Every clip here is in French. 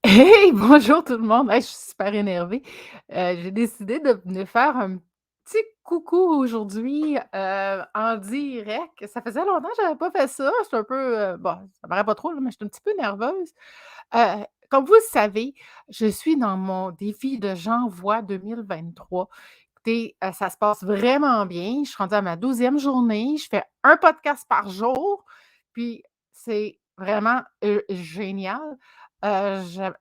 Hey, bonjour tout le monde. Hey, je suis super énervée. J'ai décidé de venir faire un petit coucou aujourd'hui, en direct. Ça faisait longtemps que j'avais pas fait ça. Je suis un peu, bon, ça paraît pas trop là, mais je suis un petit peu nerveuse. Comme vous le savez, je suis dans mon défi de J'envoie 2023. Écoutez, ça se passe vraiment bien. Je suis rendue à ma 12e journée. Je fais un podcast par jour, puis c'est vraiment, génial.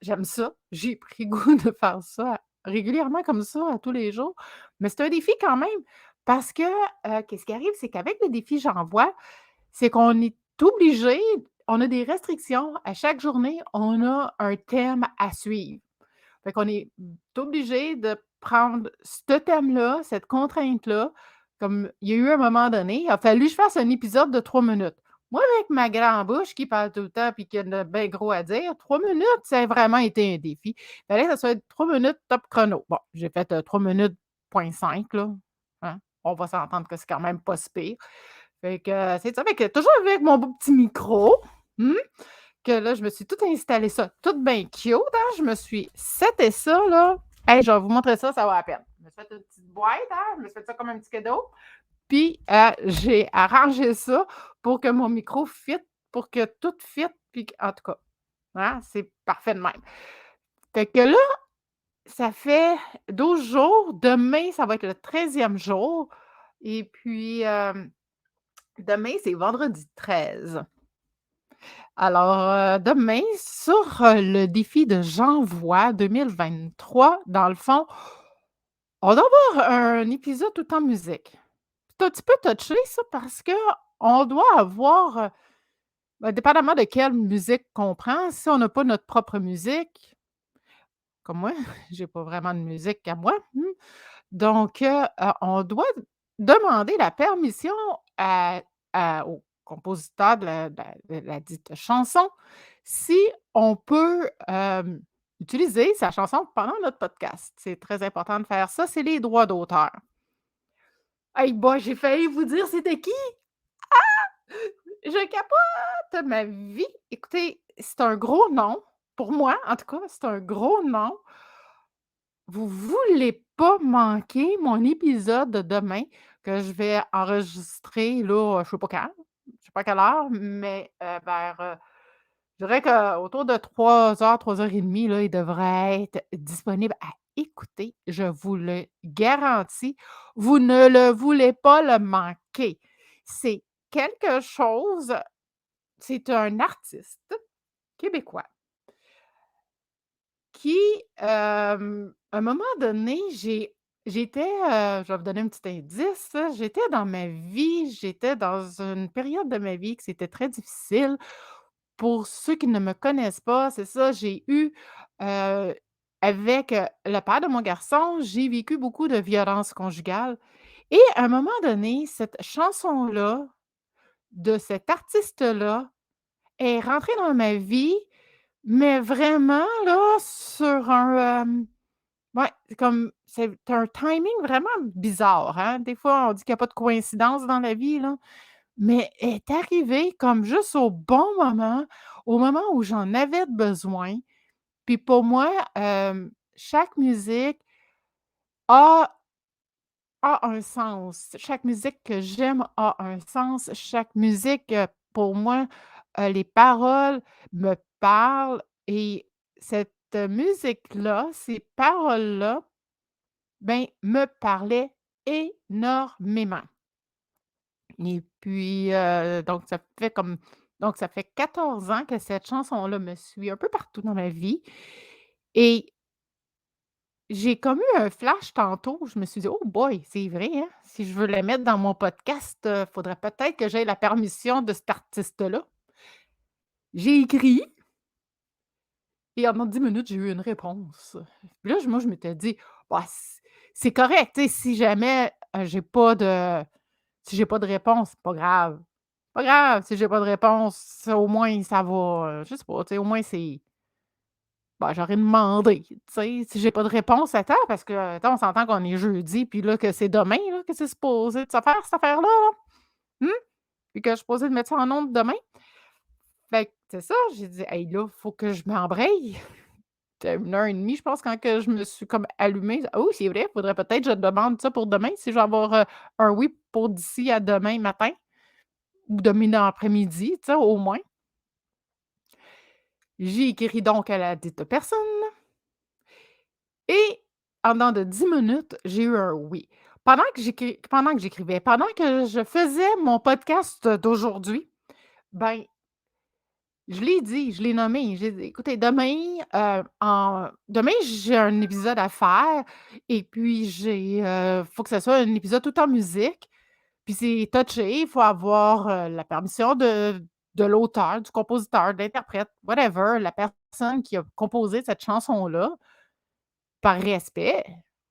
J'aime ça. J'ai pris goût de faire ça régulièrement comme ça, à tous les jours. Mais c'est un défi quand même parce que, qu'est-ce qui arrive, c'est qu'avec le défi J'envoie, c'est qu'on est obligé, on a des restrictions. À chaque journée, on a un thème à suivre. Fait qu'on est obligé de prendre ce thème-là, cette contrainte-là. Comme il y a eu un moment donné, il a fallu que je fasse un épisode de 3 minutes. Moi, avec ma grande bouche qui parle tout le temps puis qui a de bien gros à dire, 3 minutes, ça a vraiment été un défi. Il fallait que ça soit 3 minutes top chrono. Bon, j'ai fait, 3 minutes point 5 là, hein. On va s'entendre que c'est quand même pas si pire. Fait que, c'est ça, fait que toujours avec mon beau petit micro, mmh, que là, je me suis tout installé ça, tout bien cute, hein. Je me suis seté ça, là. Hey, je vais vous montrer ça, ça va à peine. Je me suis fait une petite boîte, hein, je me suis fait ça comme un petit cadeau, puis, j'ai arrangé ça pour que mon micro fit, pour que tout fit, puis en tout cas, hein, c'est parfait de même. Fait que là, ça fait 12 jours. Demain, ça va être le 13e jour et puis, demain, c'est vendredi 13. Alors, demain, sur, le défi de J'envoie 2023, dans le fond, on doit avoir un épisode tout en musique. C'est un petit peu touché ça parce qu'on doit avoir, dépendamment de quelle musique qu'on prend, si on n'a pas notre propre musique, comme moi, j'ai pas vraiment de musique à moi, donc on doit demander la permission au compositeur de la dite chanson, si on peut, utiliser sa chanson pendant notre podcast. C'est très important de faire ça, c'est les droits d'auteur. Hey boy, j'ai failli vous dire c'était qui! Je capote ma vie! Écoutez, c'est un gros nom. Pour moi, en tout cas, c'est un gros nom. Vous voulez pas manquer mon épisode de demain que je vais enregistrer là, je sais pas quand, je sais pas à quelle heure, mais vers, je dirais qu'autour de 3 heures, 3 heures et demie là, il devrait être disponible à écouter. Je vous le garantis. Vous ne le voulez pas le manquer. C'est quelque chose, c'est un artiste québécois qui, à un moment donné, j'étais, je vais vous donner un petit indice, là, j'étais dans ma vie, j'étais dans une période de ma vie que c'était très difficile. Pour ceux qui ne me connaissent pas, c'est ça, j'ai eu, heu, avec, le père de mon garçon, j'ai vécu beaucoup de violences conjugales et à un moment donné, cette chanson-là, de cet artiste-là, est rentrée dans ma vie, mais vraiment là, sur un, ouais, c'est comme c'est un timing vraiment bizarre, hein. Des fois, on dit qu'il y a pas de coïncidence dans la vie, là, mais elle est arrivée comme juste au bon moment, au moment où j'en avais besoin. Puis pour moi, chaque musique a un sens. Chaque musique que j'aime a un sens. Chaque musique, pour moi, les paroles me parlent et cette musique-là, ces paroles-là, ben, me parlaient énormément. Et puis, donc ça fait 14 ans que cette chanson-là me suit un peu partout dans ma vie et j'ai comme eu un flash tantôt, je me suis dit: «Oh boy, c'est vrai, hein, si je veux la mettre dans mon podcast, faudrait peut-être que j'aie la permission de cet artiste-là». J'ai écrit et en 10 minutes, j'ai eu une réponse. Puis là, moi, je m'étais dit: «Bah, c'est correct, tu sais, si jamais, si j'ai pas de réponse, c'est pas grave. Pas grave, si j'ai pas de réponse, au moins ça va, je sais pas, tu sais, au moins c'est bah, j'aurais demandé, tu sais, si j'ai pas de réponse, attends, parce que, attends, on s'entend qu'on est jeudi, puis là, que c'est demain, là, que c'est supposé de se faire, cette affaire-là, là. Puis que je suis supposée de mettre ça en ondes demain. Fait que c'est ça, j'ai dit: «Hey, là, faut que je m'embraye». C'était 1 heure et demie, je pense, quand que je me suis comme allumée. «Ah oui, c'est vrai, faudrait peut-être que je demande ça pour demain, si je vais avoir, un oui pour d'ici à demain matin ou demain après-midi», tu sais, au moins. J'ai écrit donc à la dite personne et en dedans de 10 minutes, j'ai eu un oui. Pendant que je faisais mon podcast d'aujourd'hui, ben, je l'ai dit, je l'ai nommé. J'ai dit: «Écoutez, demain, j'ai un épisode à faire et puis faut que ça soit un épisode tout en musique, puis c'est touché, il faut avoir, la permission de l'auteur, du compositeur, de l'interprète, whatever, la personne qui a composé cette chanson-là. Par respect,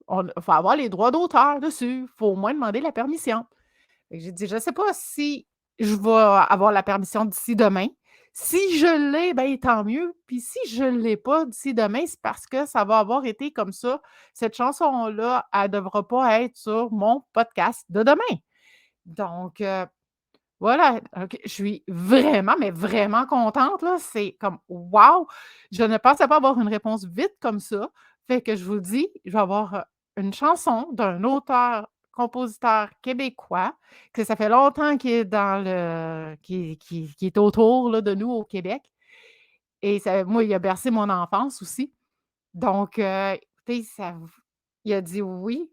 on faut avoir les droits d'auteur dessus, faut au moins demander la permission». Fait que j'ai dit: «Je sais pas si je vais avoir la permission d'ici demain. Si je l'ai, ben, tant mieux, puis si je l'ai pas d'ici demain, c'est parce que ça va avoir été comme ça. Cette chanson-là, elle devra pas être sur mon podcast de demain». Donc voilà, OK, je suis vraiment, mais vraiment contente, là. C'est comme wow! Je ne pensais pas avoir une réponse vite comme ça. Fait que je vous le dis, je vais avoir, une chanson d'un auteur-compositeur québécois, que ça fait longtemps qu'il est dans le qui est autour, là, de nous au Québec et ça moi, il a bercé mon enfance aussi. Donc écoutez, il a dit oui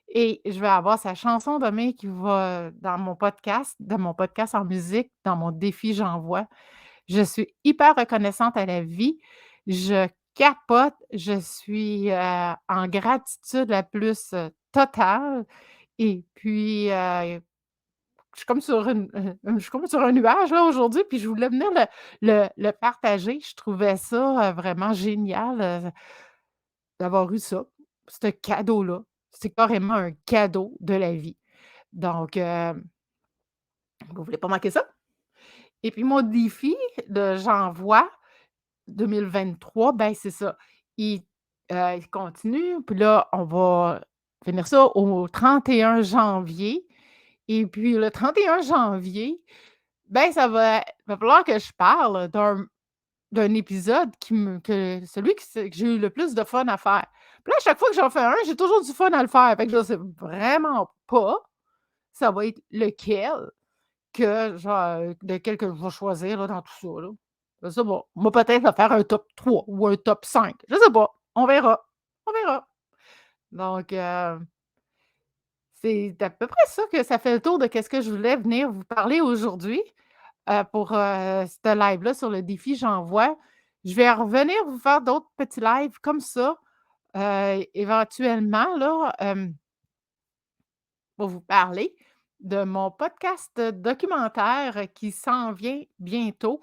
et je vais avoir sa chanson demain qui va dans mon podcast en musique, dans mon défi «J'envoie». Je suis hyper reconnaissante à la vie. Je capote, je suis, en gratitude la plus, totale et puis, je suis comme sur je suis comme sur un nuage là aujourd'hui, puis je voulais venir le partager. Je trouvais ça, vraiment génial, d'avoir eu ça, ce cadeau-là. C'est carrément un cadeau de la vie. Donc, vous voulez pas manquer ça. Et puis mon défi de janvier 2023, ben, c'est ça. Il, il continue, puis là, on va finir ça au 31 janvier et puis le 31 janvier, ben, va falloir que je parle d'un épisode que j'ai eu le plus de fun à faire. Puis là, à chaque fois que j'en fais un, j'ai toujours du fun à le faire. Fait que je sais vraiment pas ça va être lequel lequel que je vais choisir là, dans tout ça, là. Je sais pas. Moi, peut-être va faire un top 3 ou un top 5. Je sais pas. On verra. On verra. Donc, c'est à peu près ça que ça fait le tour de qu'est-ce que je voulais venir vous parler aujourd'hui, pour, ce live-là sur le défi «J'envoie». Je vais revenir vous faire d'autres petits lives comme ça, éventuellement là, pour vous parler de mon podcast documentaire qui s'en vient bientôt,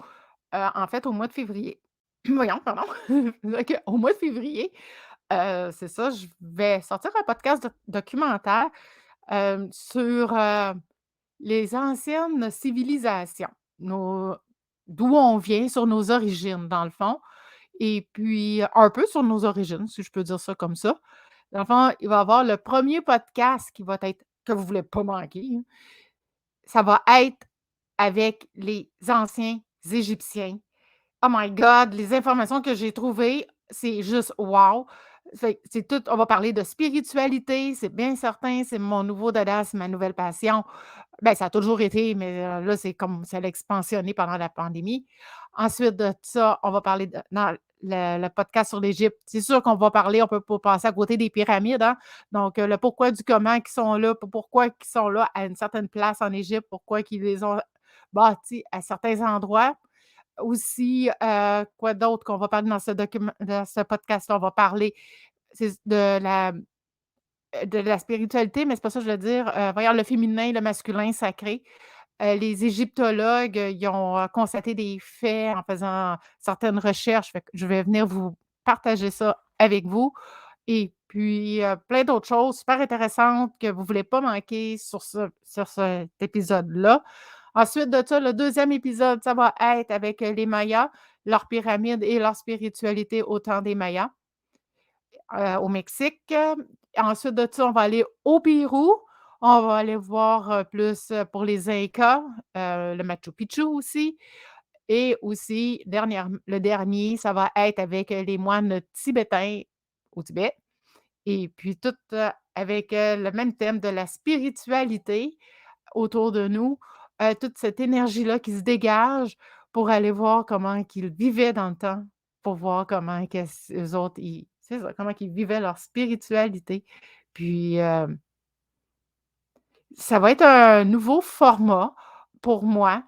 en fait, au mois de février. Voyons, pardon. OK, au mois de février, c'est ça, je vais sortir un podcast documentaire, sur, les anciennes civilisations, nos d'où on vient, sur nos origines, dans le fond et puis un peu sur nos origines, si je peux dire ça comme ça. Dans le fond, il va y avoir le premier podcast qui va être que vous voulez pas manquer, hein. Ça va être avec les anciens Égyptiens. Oh my God, les informations que j'ai trouvées, c'est juste wow! Fait que c'est tout on va parler de spiritualité, c'est bien certain, c'est mon nouveau dada, c'est ma nouvelle passion. Ben, ça a toujours été, mais là, c'est comme ça l'a expansionné pendant la pandémie. Ensuite de ça, on va parler de dans le podcast sur l'Égypte. C'est sûr qu'on va parler, on peut pas passer à côté des pyramides, hein. Donc, le pourquoi du comment qui sont là, pourquoi qu'ils sont là à une certaine place en Égypte, pourquoi qu'ils les ont bâtis à certains endroits. Aussi, quoi d'autre qu'on va parler dans ce podcast-là? On va parler c'est de la spiritualité, mais c'est pas ça que je veux dire, voyons, le féminin, le masculin sacré. Les égyptologues, ils ont, constaté des faits en faisant certaines recherches, fait que je vais venir vous partager ça avec vous et puis, plein d'autres choses super intéressantes que vous ne voulez pas manquer sur cet épisode-là. Ensuite de ça, le deuxième épisode, ça va être avec, les Mayas, leurs pyramides et leur spiritualité au temps des Mayas, au Mexique. Ensuite de ça, on va aller au Pérou. On va aller voir, plus, pour les Incas, le Machu Picchu aussi. et aussi le dernier, ça va être avec, les moines tibétains au Tibet et puis tout, avec, le même thème de la spiritualité autour de nous, toute cette énergie-là qui se dégage pour aller voir comment qu'ils vivaient dans le temps, pour voir comment qu'est-ce eux autres ils c'est ça, comment qu'ils vivaient leur spiritualité. Puis, ça va être un nouveau format pour moi.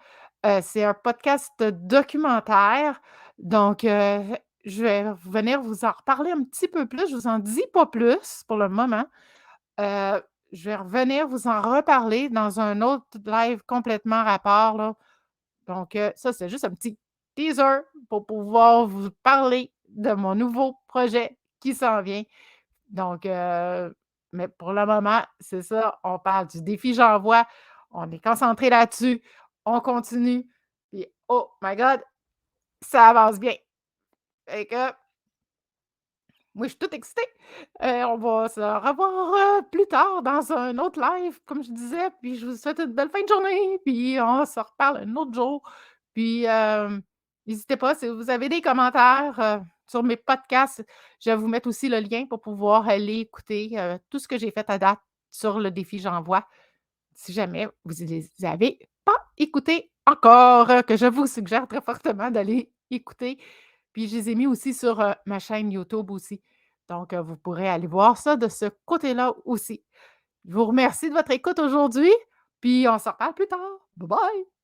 C'est un podcast documentaire, donc je vais venir vous en reparler un petit peu plus. Je vous en dis pas plus pour le moment. Heu, je vais revenir vous en reparler dans un autre live complètement à part, là. Donc ça, c'est juste un petit teaser pour pouvoir vous parler de mon nouveau projet qui s'en vient. Donc mais pour le moment, c'est ça, on parle du défi J'envoie, on est concentré là-dessus, on continue, puis oh my god, ça avance bien. Fait que moi, je suis toute excitée. On va se revoir, plus tard dans un autre live, comme je disais, puis je vous souhaite une belle fin de journée, puis on se reparle un autre jour. Puis, n'hésitez pas si vous avez des commentaires, sur mes podcasts, je vais vous mettre aussi le lien pour pouvoir aller écouter, tout ce que j'ai fait à date sur le défi J'envoie. Si jamais vous les avez pas écoutés encore, que je vous suggère très fortement d'aller écouter. Puis je les ai mis aussi sur, ma chaîne YouTube aussi. Donc, vous pourrez aller voir ça de ce côté-là aussi. Je vous remercie de votre écoute aujourd'hui, puis on se reparle plus tard. Bye bye!